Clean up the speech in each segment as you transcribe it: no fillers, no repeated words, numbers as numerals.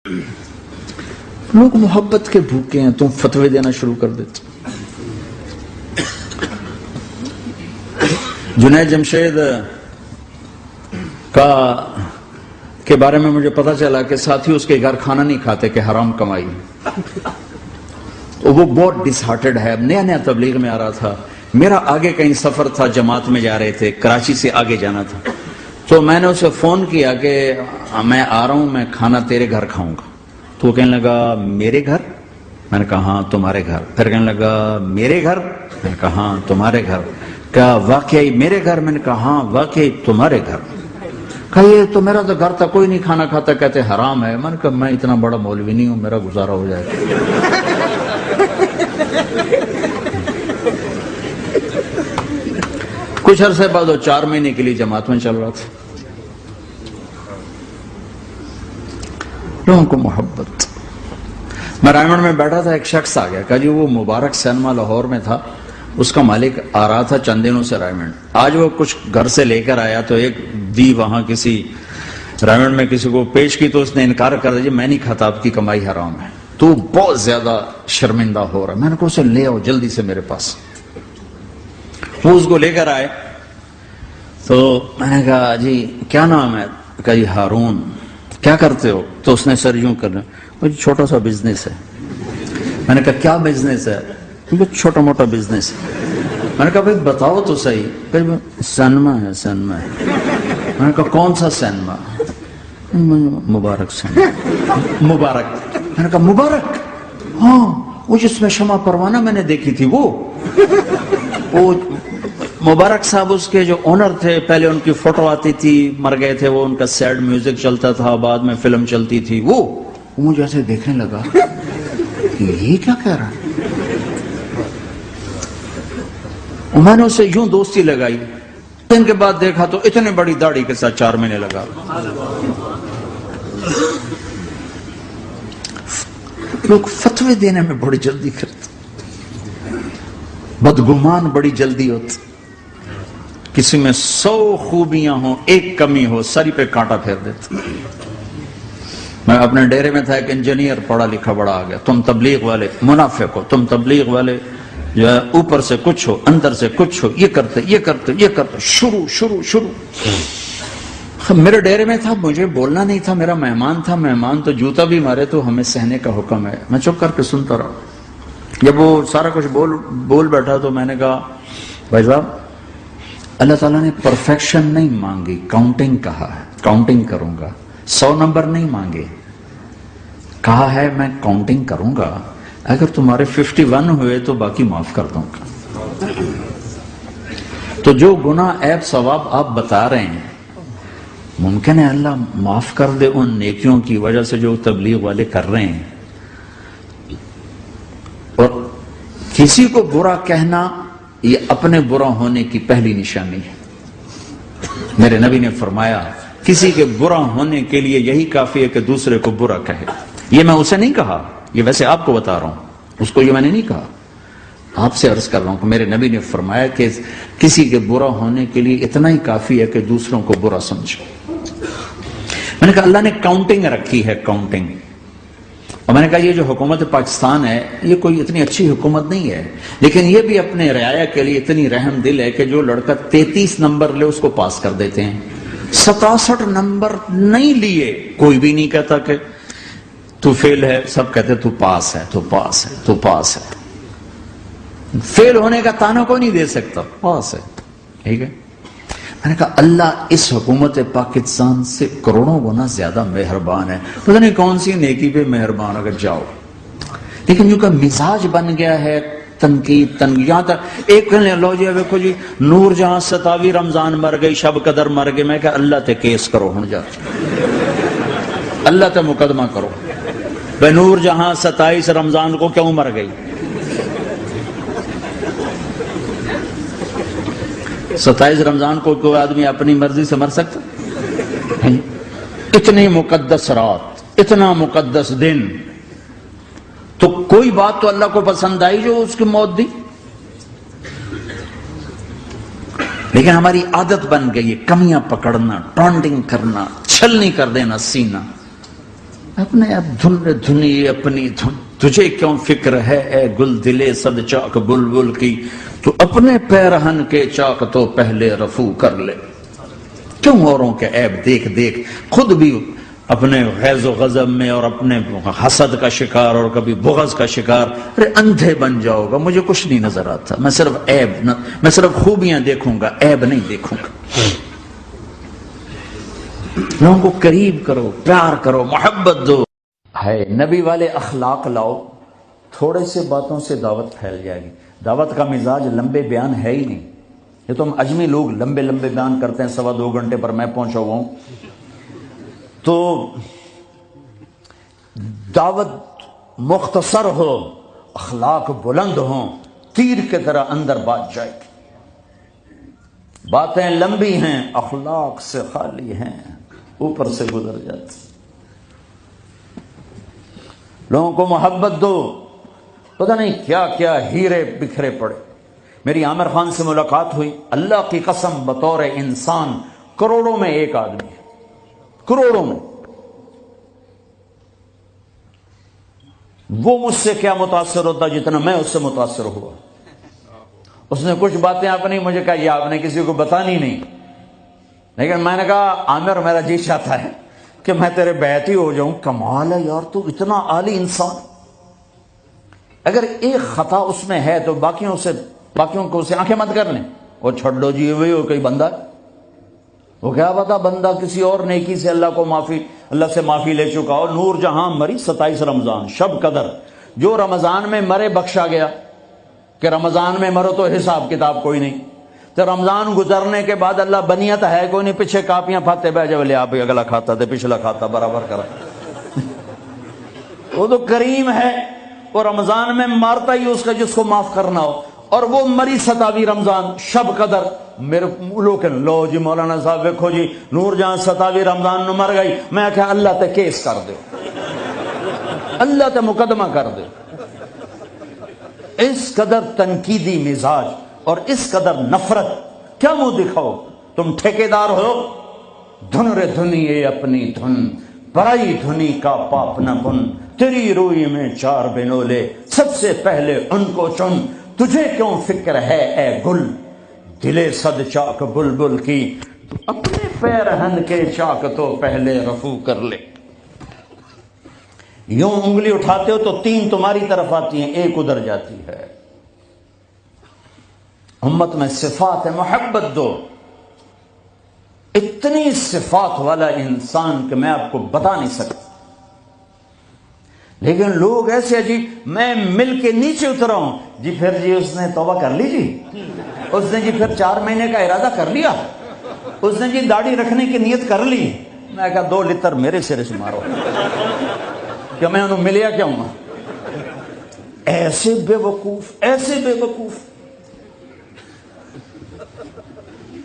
لوگ محبت کے بھوکے ہیں، تم فتوے دینا شروع کر دیتے۔ جنید جمشید کے بارے میں مجھے پتا چلا کہ ساتھی اس کے گھر کھانا نہیں کھاتے کہ حرام کمائی، وہ بہت ڈس ہارٹڈ ہے، نیا نیا تبلیغ میں آ رہا تھا، میرا آگے کہیں سفر تھا، جماعت میں جا رہے تھے، کراچی سے آگے جانا تھا، تو میں نے اسے فون کیا کہ میں آ رہا ہوں، میں کھانا تیرے گھر کھاؤں گا۔ تو وہ کہنے لگا میرے گھر؟ میں نے کہا ہاں تمہارے گھر۔ پھر کہنے لگا میرے گھر؟ میں نے کہا ہاں تمہارے گھر۔ کہا واقعی میرے گھر؟ میں نے کہا ہاں واقعی تمہارے گھر۔ کہا یہ تو میرا تو گھر تھا، کوئی نہیں کھانا کھاتا، کہتے حرام ہے۔ میں نے کہا میں اتنا بڑا مولوی نہیں ہوں، میرا گزارا ہو جائے گا۔ کچھ عرصے بعد وہ 4 مہینے کے لیے جماعت میں چل رہا تھا۔ لوگوں کو محبت۔ میں رائمنڈ میں بیٹھا تھا، ایک شخص آ گیا، کہا جی وہ مبارک سینما لاہور میں تھا، اس کا مالک آ رہا تھا چند دنوں سے رائمنڈ، آج وہ کچھ گھر سے لے کر آیا تو ایک دی وہاں کسی رائمنڈ میں کسی کو پیش کی تو اس نے انکار کر دیا، میں نہیں کھاتا، آپ کی کمائی حرام ہے۔ تو بہت زیادہ شرمندہ ہو رہا ہے۔ میں نے کہا اسے لے آؤ جلدی سے میرے پاس۔ وہ اس کو لے کر آئے تو میں نے کہا جی کیا نام ہے؟ کہا جی ہارون۔ کیا کرتے ہو؟ تو اس نے سر یوں کرنا، چھوٹا سا بزنس ہے۔ میں نے کہا کیا بزنس ہے؟ چھوٹا موٹا بزنس ہے۔ میں نے کہا بھائی بتاؤ تو صحیح۔ کہ سینما ہے، سینما ہے۔ میں نے کہا کون سا سینما؟ مبارک سینما۔ مبارک؟ میں نے کہا مبارک؟ ہاں وہ جس میں شمع پروانہ میں نے دیکھی تھی وہ مبارک صاحب اس کے جو اونر تھے، پہلے ان کی فوٹو آتی تھی، مر گئے تھے وہ، ان کا سیڈ میوزک چلتا تھا، بعد میں فلم چلتی تھی، وہ مجھے ایسے دیکھنے لگا یہ کیا کہہ رہا ہے۔ میں نے اسے یوں دوستی لگائی، دن کے بعد دیکھا تو اتنی بڑی داڑھی کے ساتھ 4 مہینے لگا۔ لوگ فتوے دینے میں بڑی جلدی کرتے، بدگمان بڑی جلدی ہوتی، کسی میں 100 خوبیاں ہوں، ایک کمی ہو، سری پہ کانٹا پھیر دیتے۔ میں اپنے ڈیرے میں تھا، ایک انجینئر پڑھا لکھا بڑا آ گیا، تم تبلیغ والے منافق ہو، تم تبلیغ والے جو ہے اوپر سے کچھ ہو اندر سے کچھ ہو، یہ کرتے یہ کرتے یہ کرتے، شروع۔ میرے ڈیرے میں تھا، مجھے بولنا نہیں تھا، میرا مہمان تھا، مہمان تو جوتا بھی مارے تو ہمیں سہنے کا حکم ہے۔ میں چپ کر کے سنتا رہا۔ جب وہ سارا کچھ بول بیٹھا تو میں نے کہا بھائی صاحب اللہ تعالیٰ نے پرفیکشن نہیں مانگی، کاؤنٹنگ کہا ہے، کاؤنٹنگ کروں گا، 100 نمبر نہیں مانگے، کہا ہے میں کاؤنٹنگ کروں گا، اگر تمہارے 51 ہوئے تو باقی معاف کر دوں گا۔ تو جو گناہ عیب ثواب آپ بتا رہے ہیں، ممکن ہے اللہ معاف کر دے ان نیکیوں کی وجہ سے جو تبلیغ والے کر رہے ہیں۔ اور کسی کو برا کہنا یہ اپنے برا ہونے کی پہلی نشانی ہے۔ میرے نبی نے فرمایا کسی کے برا ہونے کے لیے یہی کافی ہے کہ دوسرے کو برا کہے۔ یہ میں اسے نہیں کہا، یہ ویسے آپ کو بتا رہا ہوں، اس کو یہ میں نے نہیں کہا، آپ سے عرض کر رہا ہوں کہ میرے نبی نے فرمایا کہ کسی کے برا ہونے کے لیے اتنا ہی کافی ہے کہ دوسروں کو برا سمجھو۔ میں نے کہا اللہ نے کاؤنٹنگ رکھی ہے، کاؤنٹنگ۔ اور میں نے کہا یہ جو حکومت پاکستان ہے یہ کوئی اتنی اچھی حکومت نہیں ہے، لیکن یہ بھی اپنے رعایا کے لیے اتنی رحم دل ہے کہ جو لڑکا 33 نمبر لے اس کو پاس کر دیتے ہیں، 67 نمبر نہیں لیے کوئی بھی نہیں کہتا کہ تو فیل ہے، سب کہتے تو پاس ہے، تو پاس ہے، تو پاس ہے۔ فیل ہونے کا تانا کوئی نہیں دے سکتا، پاس ہے، ٹھیک ہے۔ میں نے کہا اللہ اس حکومت پاکستان سے کروڑوں گنا زیادہ مہربان ہے، پتہ نہیں کون سی نیکی پہ مہربان، اگر جاؤ۔ لیکن جو کہ مزاج بن گیا ہے تنقید، یہاں تک ایک کہنے لو جی ویکھو جی نور جہاں 27 رمضان مر گئی، شب قدر مر گئے، میں کہا اللہ تے کیس کرو ہن جا، اللہ تے مقدمہ کرو، بے نور جہاں 27 رمضان کو کیوں مر گئی؟ 27 رمضان کو کوئی آدمی اپنی مرضی سے مر سکتا؟ اتنی مقدس رات، اتنا مقدس دن، تو کوئی بات تو اللہ کو پسند آئی جو اس کی موت دی؟ لیکن ہماری عادت بن گئی ہے کمیاں پکڑنا، ٹانٹنگ کرنا، چھلنی کر دینا سینہ۔ اپنے اب دھن دھنی اپنی دھن، تجھے کیوں فکر ہے اے گل دلے صد چاک بلبل کی، تو اپنے پیرہن کے چاک تو پہلے رفو کر لے۔ کیوں اوروں کے عیب دیکھ دیکھ خود بھی اپنے غیظ و غضب میں اور اپنے حسد کا شکار اور کبھی بغض کا شکار؟ ارے اندھے بن جاؤ گا، مجھے کچھ نہیں نظر آتا، میں صرف میں صرف خوبیاں دیکھوں گا، عیب نہیں دیکھوں گا۔ لوگوں کو قریب کرو، پیار کرو، محبت دو۔ ہے نبی والے اخلاق لاؤ، تھوڑے سے باتوں سے دعوت پھیل جائے گی۔ دعوت کا مزاج لمبے بیان ہے ہی نہیں، یہ تو ہم اجمی لوگ لمبے لمبے بیان کرتے ہیں، 2.25 گھنٹے پر میں پہنچا ہوا ہوں۔ تو دعوت مختصر ہو، اخلاق بلند ہوں، تیر کی طرح اندر بات جائے گی۔ باتیں لمبی ہیں، اخلاق سے خالی ہیں، اوپر سے گزر جاتی۔ لوگوں کو محبت دو، پتہ نہیں کیا کیا ہیرے بکھرے پڑے۔ میری عامر خان سے ملاقات ہوئی، اللہ کی قسم بطور انسان کروڑوں میں ایک آدمی ہے، کروڑوں میں۔ وہ مجھ سے کیا متاثر ہوتا جتنا میں اس سے متاثر ہوا۔ اس نے کچھ باتیں اپنی مجھے کہا، یہ آپ نے کسی کو بتانی نہیں، لیکن میں نے کہا عامر میرا جی چاہتا ہے کہ میں تیرے بیعتی ہو جاؤں۔ کمال ہے یار، تو اتنا عالی انسان، اگر ایک خطا اس میں ہے تو باقیوں کو اسے آنکھیں مت کر لیں، وہ چھوڑ لو جی، وہی ہو کوئی بندہ، وہ کیا پتا بندہ کسی اور نیکی سے اللہ سے معافی لے چکا ہو۔ نور جہاں مری 27 رمضان شب قدر، جو رمضان میں مرے بخشا گیا، کہ رمضان میں مرو تو حساب کتاب کوئی نہیں، تو رمضان گزرنے کے بعد اللہ بنیت ہے کوئی نہیں، پیچھے کاپیاں پھاتے بہ جب لے آپ اگلا کھاتا تھے پچھلا کھاتا برابر کرا۔ وہ تو کریم ہے، وہ رمضان میں مارتا ہی اس کا جس کو معاف کرنا ہو، اور وہ مری 27 رمضان شب قدر۔ میرے لوگ لو جی مولانا صاحب دیکھو جی نور جہاں 27 رمضان نو مر گئی، میں کہا اللہ تے کیس کر دے، اللہ تے مقدمہ کر دے۔ اس قدر تنقیدی مزاج اور اس قدر نفرت، کیا منہ دکھاؤ؟ تم ٹھیکیدار ہو، دھن رے دھنیے اپنی دھن، پرائی دھنی کا پاپ نہ بن، تیری روئی میں 4 بنولے، سب سے پہلے ان کو چن، تجھے کیوں فکر ہے اے گل دلے صد چاک بلبل کی، تو اپنے پیرہن کے چاک تو پہلے رفو کر لے۔ یوں انگلی اٹھاتے ہو تو 3 تمہاری طرف آتی ہیں، 1 ادھر جاتی ہے۔ امت میں صفات ہے، محبت دو۔ اتنی صفات والا انسان کہ میں آپ کو بتا نہیں سکتا، لیکن لوگ ایسے عجیب، میں مل کے نیچے اترا ہوں جی، پھر جی اس نے توبہ کر لی جی، اس نے جی پھر 4 مہینے کا ارادہ کر لیا، اس نے جی داڑھی رکھنے کی نیت کر لی۔ میں کہا 2 لتر میرے سرے سے مارو کہ میں انہوں ملیا کیا ہوں۔ ایسے بے وقوف، ایسے بے وقوف۔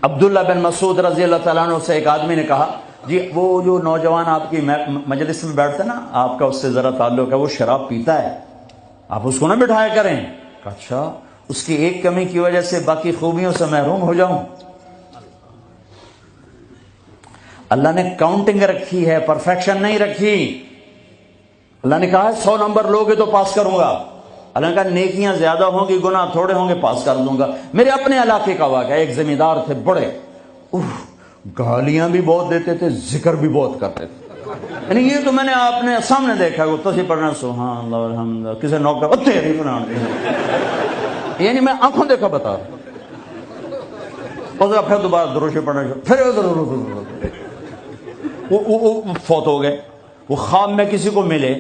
عبداللہ بن مسعود رضی اللہ تعالیٰ عنہ سے ایک آدمی نے کہا، جی وہ جو نوجوان آپ کی مجلس میں بیٹھتا ہے نا، آپ کا اس سے ذرا تعلق ہے، وہ شراب پیتا ہے، آپ اس کو نہ بٹھایا کریں۔ اچھا، اس کی ایک کمی کی وجہ سے باقی خوبیوں سے محروم ہو جاؤں؟ اللہ نے کاؤنٹنگ رکھی ہے، پرفیکشن نہیں رکھی۔ اللہ نے کہا ہے 100 نمبر لوگے تو پاس کروں گا، اللہ نے کہا نیکیاں زیادہ ہوں گی گناہ تھوڑے ہوں گے، پاس کر دوں گا۔ میرے اپنے علاقے کا واقعہ، ایک زمیندار تھے بڑے، گالیاں بھی بہت دیتے تھے، ذکر بھی بہت کرتے تھے، یعنی یہ تو میں نے آپ نے سامنے دیکھا، وہ تو پڑھنا سبحان اللہ الحمد، کسی نوکر تیری بنا، یعنی میں آنکھوں دیکھا بتا رہا، پھر دوبارہ دروشی پڑھنا، پھر وہ فوت ہو گئے۔ وہ خواب میں کسی کو ملے،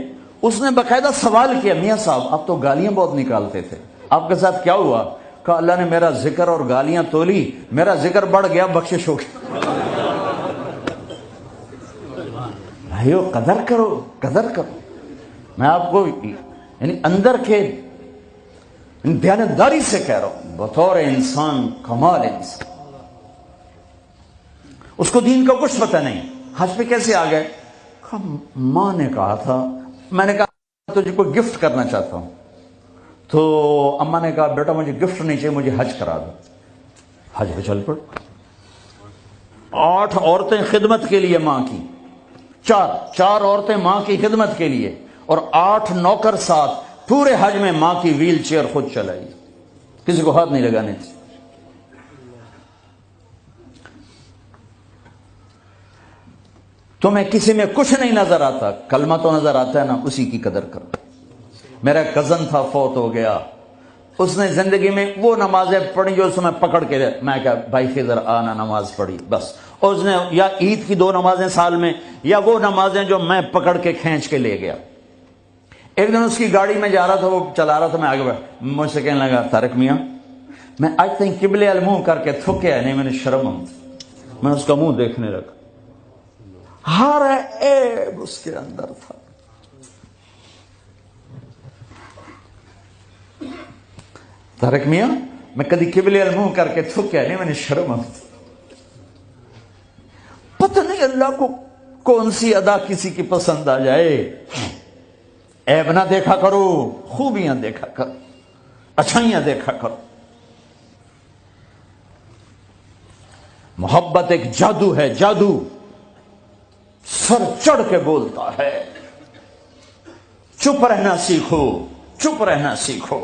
اس نے باقاعدہ سوال کیا، میاں صاحب آپ تو گالیاں بہت نکالتے تھے، آپ کے ساتھ کیا ہوا؟ کہا اللہ نے میرا ذکر اور گالیاں تولی، میرا ذکر بڑھ گیا، بخشش ہو گئی۔ بھائیو قدر کرو، قدر کرو۔ میں آپ کو یعنی اندر کے دیانتداری سے کہہ رہا ہوں، بطور انسان کمال انسان، اس کو دین کا کچھ پتہ نہیں، حج پہ کیسے آ گئے؟ ماں نے کہا تھا، میں نے کہا تجھے کوئی گفٹ کرنا چاہتا ہوں، تو اماں نے کہا بیٹا مجھے گفٹ نہیں چاہیے، مجھے حج کرا دو۔ حج پہ چل پڑ، 8 عورتیں خدمت کے لیے ماں کی، چار عورتیں ماں کی خدمت کے لیے اور 8 نوکر ساتھ، پورے حج میں ماں کی ویل چیئر خود چلائی، کسی کو ہاتھ نہیں لگانے تھے۔ تمہیں کسی میں کچھ نہیں نظر آتا، کلمہ تو نظر آتا ہے نا، اسی کی قدر کرو۔ میرا کزن تھا، فوت ہو گیا، اس نے زندگی میں وہ نمازیں پڑھی جو اس میں پکڑ کے میں کہا بھائی خضر آنا نماز پڑھی بس، اور اس نے یا عید کی 2 نمازیں سال میں، یا وہ نمازیں جو میں پکڑ کے کھینچ کے لے گیا۔ ایک دن اس کی گاڑی میں جا رہا تھا، وہ چلا رہا تھا، میں آگے بیٹھ، مجھ سے کہنے لگا طارق میاں میں آج تک قبلے المنہ کر کے تھکیا نہیں، میں نے شرم آئی، میں اس کا منہ دیکھنے لگا، ہر عیب اس کے اندر تھا۔ طارق میاں میں کدی قبلے المنہ کر کے تھکیا نہیں، میں نے شرم آئی۔ پتہ نہیں اللہ کو کون سی ادا کسی کی پسند آ جائے۔ عیب نہ دیکھا کرو، خوبیاں دیکھا کرو، اچھائیاں دیکھا کرو۔ محبت ایک جادو ہے، جادو سر چڑھ کے بولتا ہے۔ چپ رہنا سیکھو، چپ رہنا سیکھو۔